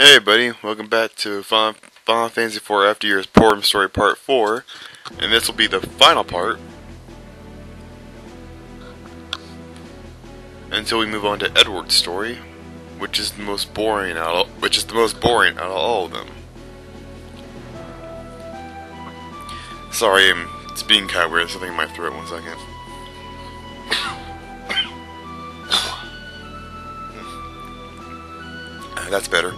Hey everybody, welcome back to Final Fantasy IV After Years Poroms Story Part 4, and this will be the final part until we move on to Edward's story, which is the most boring out of all of them. Sorry, it's being kind of weird. There's something in my throat. 1 second. That's better.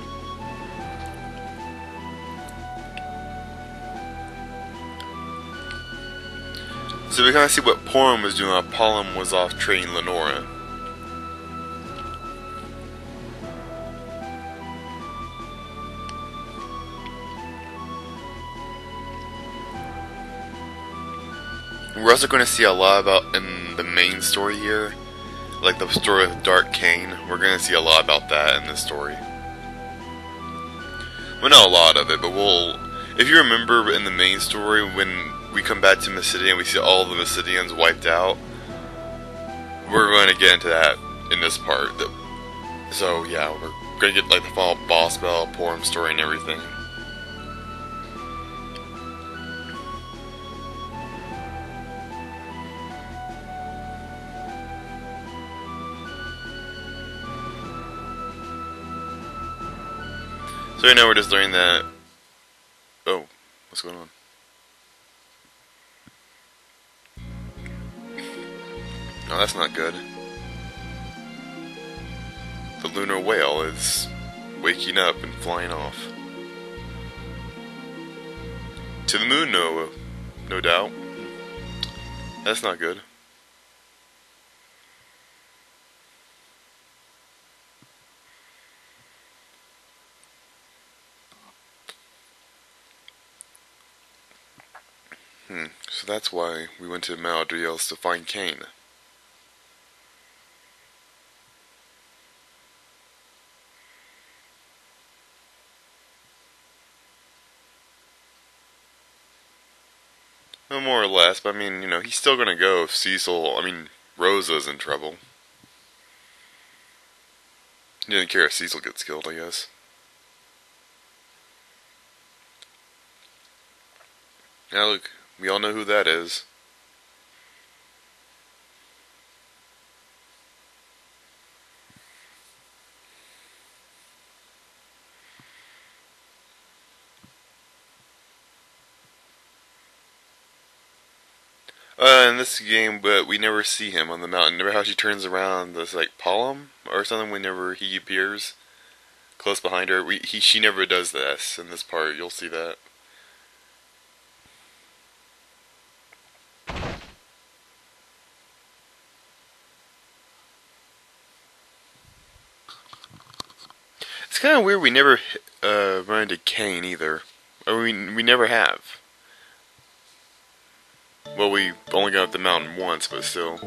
So we kind of see what Porom was doing while Porom was off training Lenora. We're also going to see a lot about in the main story here, like the story of Dark Cain. We're going to see a lot about that in this story. Well, not a lot of it, but if you remember in the main story when we come back to Mysidia and we see all the Mysidians wiped out, we're going to get into that in this part. So yeah, we're going to get like the final boss battle, Poroms story and everything. So right now we're just learning that... Oh, what's going on? No, that's not good. The lunar whale is waking up and flying off. To the moon, no doubt. That's not good. So that's why we went to Mysidia to find Cain. Well, more or less, but I mean, he's still gonna go if Rosa's in trouble. He didn't care if Cecil gets killed, I guess. Now look, we all know who that is. In this game, but we never see him on the mountain. Remember how she turns around, this like Poroms or something whenever he appears close behind her? She never does this in this part. You'll see that. It's kind of weird. We never run into Cain either, or we never have. Well, we only got up the mountain once, but still.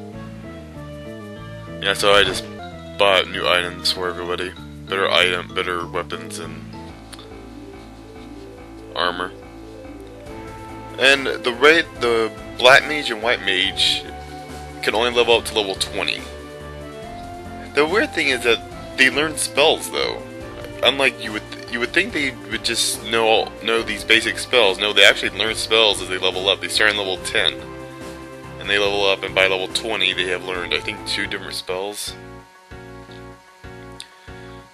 Yeah, so I just bought new items for everybody. Better weapons and armor. And the black mage and white mage can only level up to level 20. The weird thing is that they learn spells though. Unlike you would think they would just know these basic spells. No, they actually learn spells as they level up. They start in level 10. And they level up, and by level 20 they have learned, I think, 2 different spells.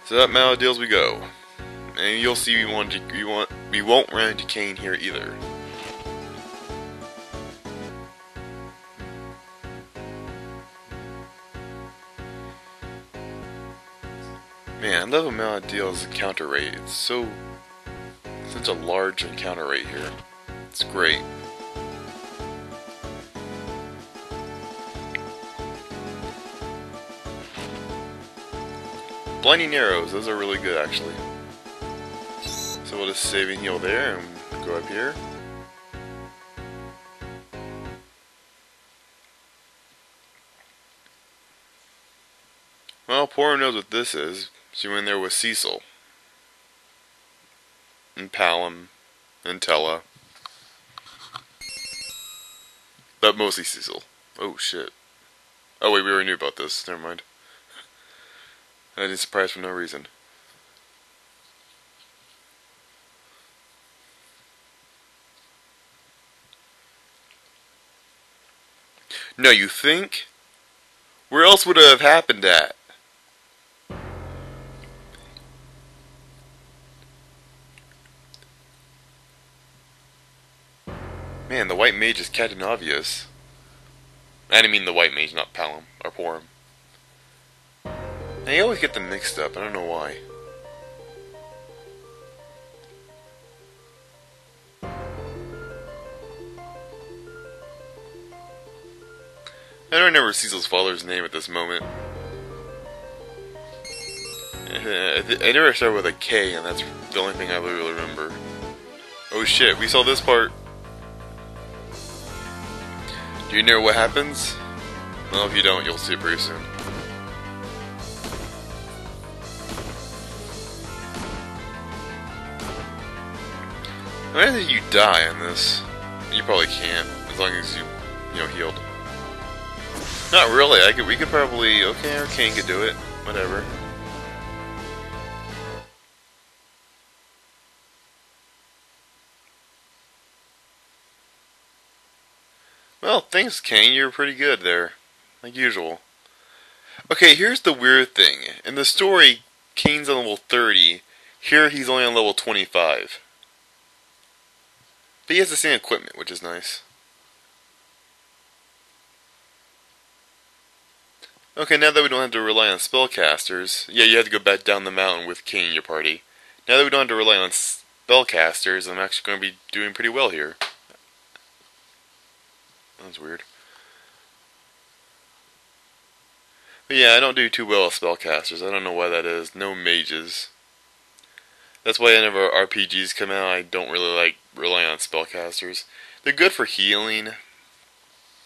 So that Mysidia we go. And you'll see we won't run into Cain here either. Man, I love how Mysidia's encounter rate. It's such a large encounter rate here. It's great. Blinding arrows, those are really good actually. So we'll just save and heal there and go up here. Well, Poroms knows what this is. She went there with Cecil. And Poroms. And Tella. But mostly Cecil. Oh shit. Oh wait, we already knew about this. Never mind. I didn't surprise for no reason. No, you think? Where else would it have happened at? Man, the white mage is Captain Obvious. I didn't mean the white mage, not Palom, or Porum. I always get them mixed up, I don't know why. I don't remember Cecil's father's name at this moment. I never started with a K, and that's the only thing I really remember. Oh shit, we saw this part. Do you know what happens? Well, if you don't, you'll see it pretty soon. I don't think you die in this. You probably can't, as long as you know, healed. Not really. We could probably. Okay, Arcane could do it. Whatever. Well, thanks, Kane. You're pretty good there, like usual. Okay, here's the weird thing. In the story, Kane's on level 30. Here, he's only on level 25. But he has the same equipment, which is nice. Okay, now that we don't have to rely on spellcasters, yeah, you have to go back down the mountain with King in your party. Now that we don't have to rely on spellcasters, I'm actually going to be doing pretty well here. That's weird. But yeah, I don't do too well with spellcasters. I don't know why that is. No mages. That's why whenever RPGs come out, I don't really like relying on spellcasters. They're good for healing,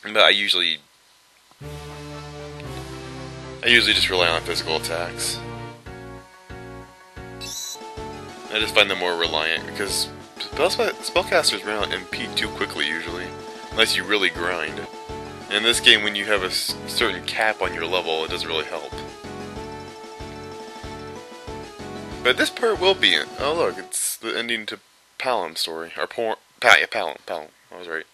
but I usually just rely on physical attacks. I just find them more reliant, because spellcasters run out MP too quickly usually, unless you really grind. And in this game, when you have a certain cap on your level, it doesn't really help. But this part will be in. Oh look, it's the ending to Palom's story. Or Palom. I was right.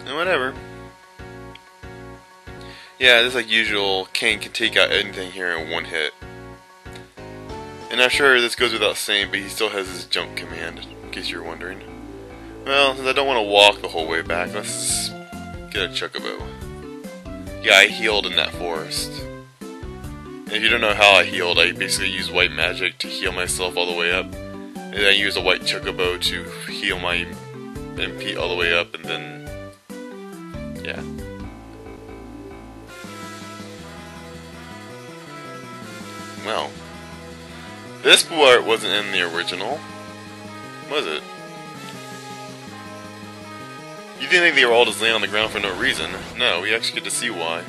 And whatever. Yeah, just like usual, Kane can take out anything here in one hit. And I'm sure this goes without saying, but he still has his jump command, in case you're wondering. Well, since I don't want to walk the whole way back, let's get a chocobo. Yeah, I healed in that forest. And if you don't know how I healed, I basically used white magic to heal myself all the way up. And then I used a white chocobo to heal my MP all the way up, and then yeah. Well, this part wasn't in the original, was it? You didn't think they were all just laying on the ground for no reason. No, we actually get to see why.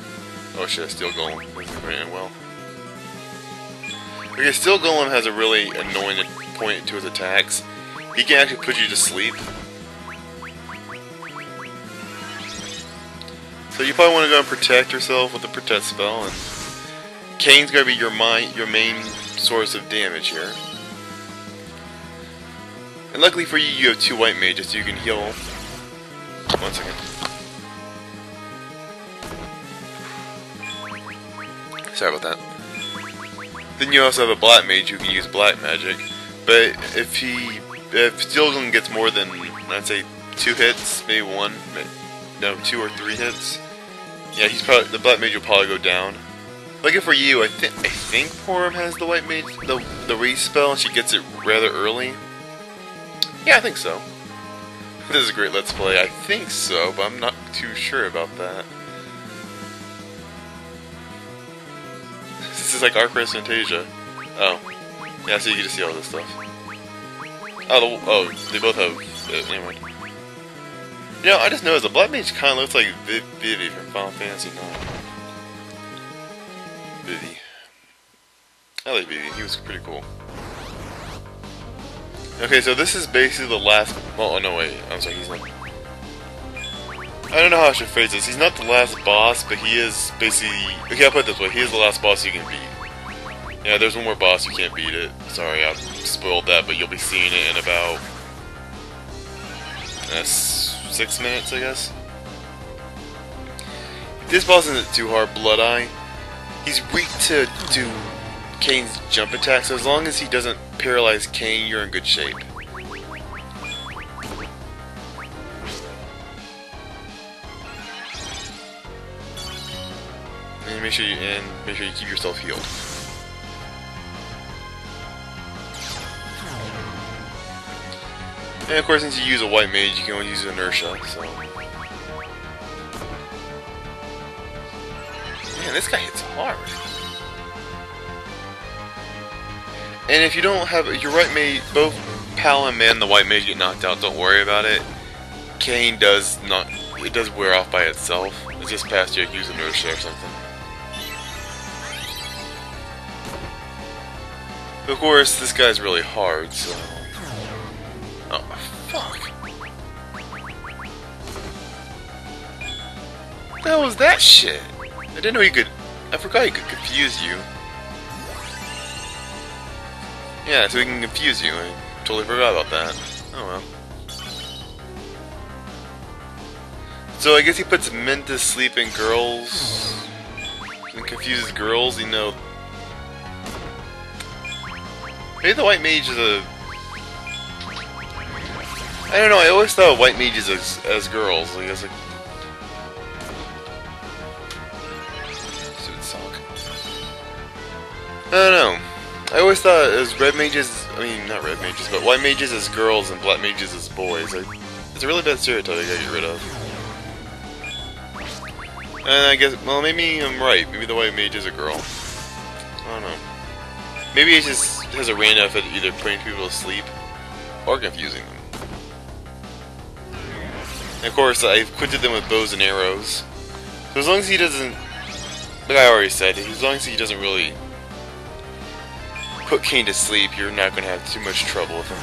Oh shit, Steel Golem. This is going well. Okay, Steel Golem has a really annoying point to his attacks. He can actually put you to sleep. So you probably want to go and protect yourself with the protect spell, and Kane's going to be your main source of damage here. And luckily for you, you have two white mages, so you can heal. 1 second. Sorry about that. Then you also have a black mage who can use black magic, but if Steel Golem gets more than, I'd say, 2 hits, maybe 1, no, 2 or 3 hits, yeah, the black mage will probably go down. Lucky for you, I think Porum has the white mage, the raise spell, and she gets it rather early. Yeah, I think so. This is a great Let's Play. I think so, but I'm not too sure about that. This is like Arcris Fantasia. Oh. Yeah, so you get to see all this stuff. Oh, they both have... anyway. You know, I just noticed the Black Mage kind of looks like Vivi from Final Fantasy IX. Vivi. I like Vivi. He was pretty cool. Okay, so this is basically the last... Oh, no, wait. I'm sorry, he's not... I don't know how I should phrase this. He's not the last boss, but he is basically... Okay, I'll put it this way. He is the last boss you can beat. Yeah, there's one more boss, you can't beat it. Sorry, I spoiled that, but you'll be seeing it in about 6 minutes, I guess. This boss isn't too hard, Blood Eye. He's weak to Kane's jump attack, so as long as he doesn't paralyze Kane, you're in good shape. And make sure you keep yourself healed. And of course, since you use a white mage, you can only use inertia, so... Man, this guy hits hard. And if you don't have your white mage, both Paladin and the white mage get knocked out, don't worry about it. Kane does not, it does wear off by itself. It's just past you use inertia or something. But of course, this guy's really hard, so... Oh, fuck. What the hell was that shit? I didn't know he could... I forgot he could confuse you. Yeah, so he can confuse you. I totally forgot about that. Oh well. So I guess he puts men to sleep in girls... and confuses girls, you know... Maybe the white mage is a... I don't know, I always thought white mages as girls. Like, it's like... Stupid sock. I don't know. I always thought as red mages, I mean, not red mages, but white mages as girls and black mages as boys. Like, it's a really bad stereotype I gotta get rid of. And I guess, well, maybe I'm right. Maybe the white mage is a girl. I don't know. Maybe it just has a random effect either putting people to sleep or confusing them. And of course, I've equipped them with bows and arrows. So as long as he doesn't, like I already said, as long as he doesn't really put Kane to sleep, you're not going to have too much trouble with him.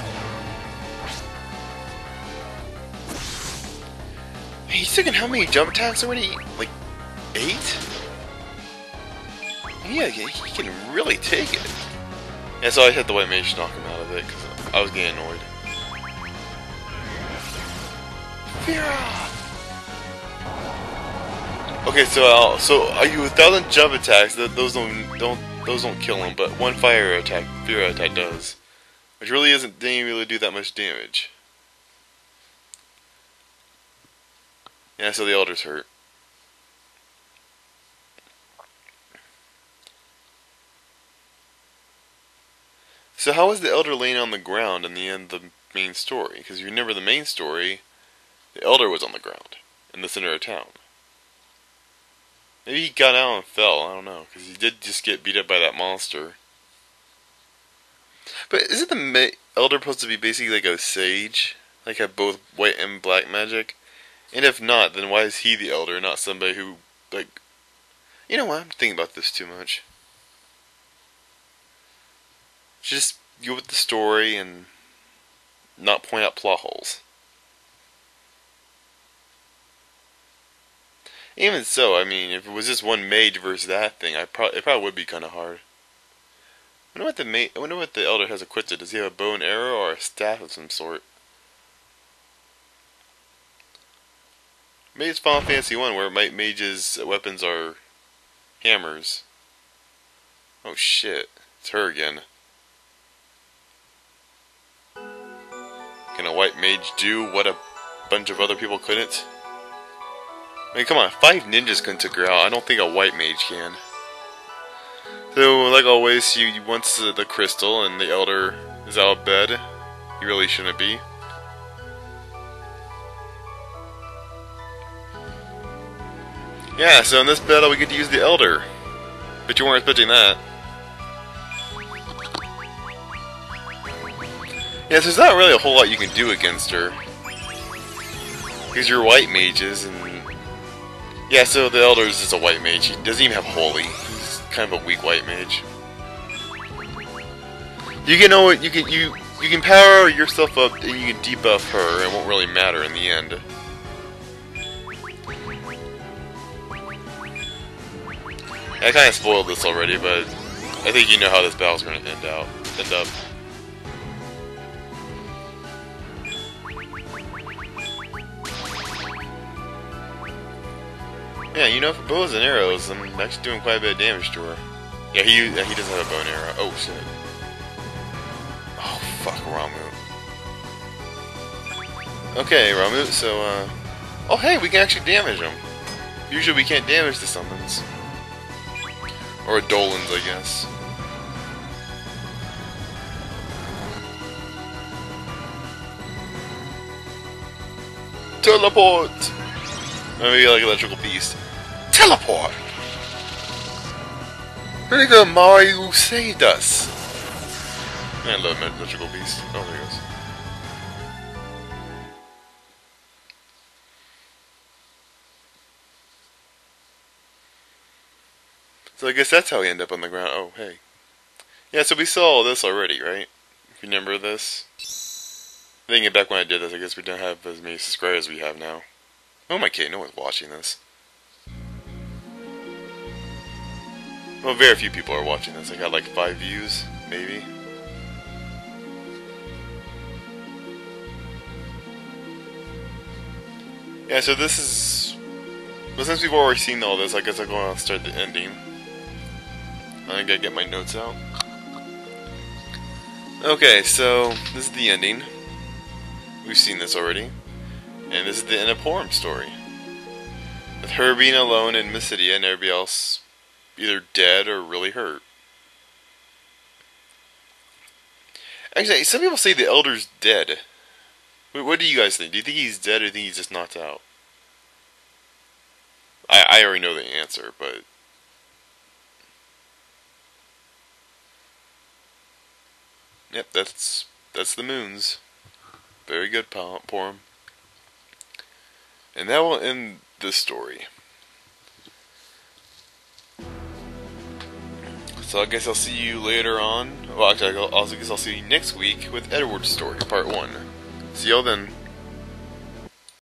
Hey, he's taking how many jump attacks already? Like 8? Yeah, he can really take it. Yeah, so I had the white mage knock him out of it because I was getting annoyed. Okay, so are you 1,000 jump attacks? Those don't kill him, but one fear attack does, which really didn't really do that much damage. Yeah, so the Elder's hurt. So how is the Elder laying on the ground in the end of the main story? Because you remember the main story, the Elder was on the ground in the center of town. Maybe he got out and fell, I don't know, because he did just get beat up by that monster. But isn't the Elder supposed to be basically like a sage? Like have both white and black magic? And if not, then why is he the Elder, not somebody who, like... You know what, I'm thinking about this too much. Just go with the story and not point out plot holes. Even so, I mean, if it was just one mage versus that thing, it probably would be kind of hard. I wonder what the Elder has equipped. Does he have a bow and arrow or a staff of some sort? Maybe it's Final Fantasy 1 where mages' weapons are hammers. Oh shit, it's her again. Can a white mage do what a bunch of other people couldn't? I mean, come on, 5 ninjas couldn't take her out. I don't think a white mage can. So, like always, he wants the crystal, and the Elder is out of bed. He really shouldn't be. Yeah, so in this battle we get to use the Elder. But you weren't expecting that. Yeah, so there's not really a whole lot you can do against her. Because you're white mages, and... Yeah, so the Elder is just a white mage. He doesn't even have holy. He's kind of a weak white mage. You can power yourself up and you can debuff her. It won't really matter in the end. I kind of spoiled this already, but I think you know how this battle's going to end up. Yeah, you know, for bows and arrows, I'm actually doing quite a bit of damage to her. Yeah, he does have a bow and arrow. Oh shit. Oh fuck, Ramu. Okay, Ramu. So oh hey, we can actually damage him. Usually we can't damage the summons. Or Dolans, I guess. Teleport! Maybe like electrical beast. Teleport! Pretty good, Mario saved us. I love electrical beast. Oh, there he goes. So I guess that's how we end up on the ground. Oh, hey. Yeah, so we saw all this already, right? If you remember this. Thinking back when I did this, I guess we don't have as many subscribers as we have now. Oh my kid, no one's watching this. Well, very few people are watching this. I got like 5 views, maybe. Yeah, so this is... But since we've already seen all this, I guess I'm going to start the ending. I gotta get my notes out. Okay, so this is the ending. We've seen this already. And this is the end of Poroms' story. With her being alone in Mysidia and everybody else either dead or really hurt. Actually, some people say the Elder's dead. What do you guys think? Do you think he's dead or do you think he's just knocked out? I already know the answer, but... Yep, that's the moons. Very good, Porom. And that will end this story. So I guess I'll see you later on. Well, actually, I guess I'll see you next week with Edward's story, part 1. See y'all then.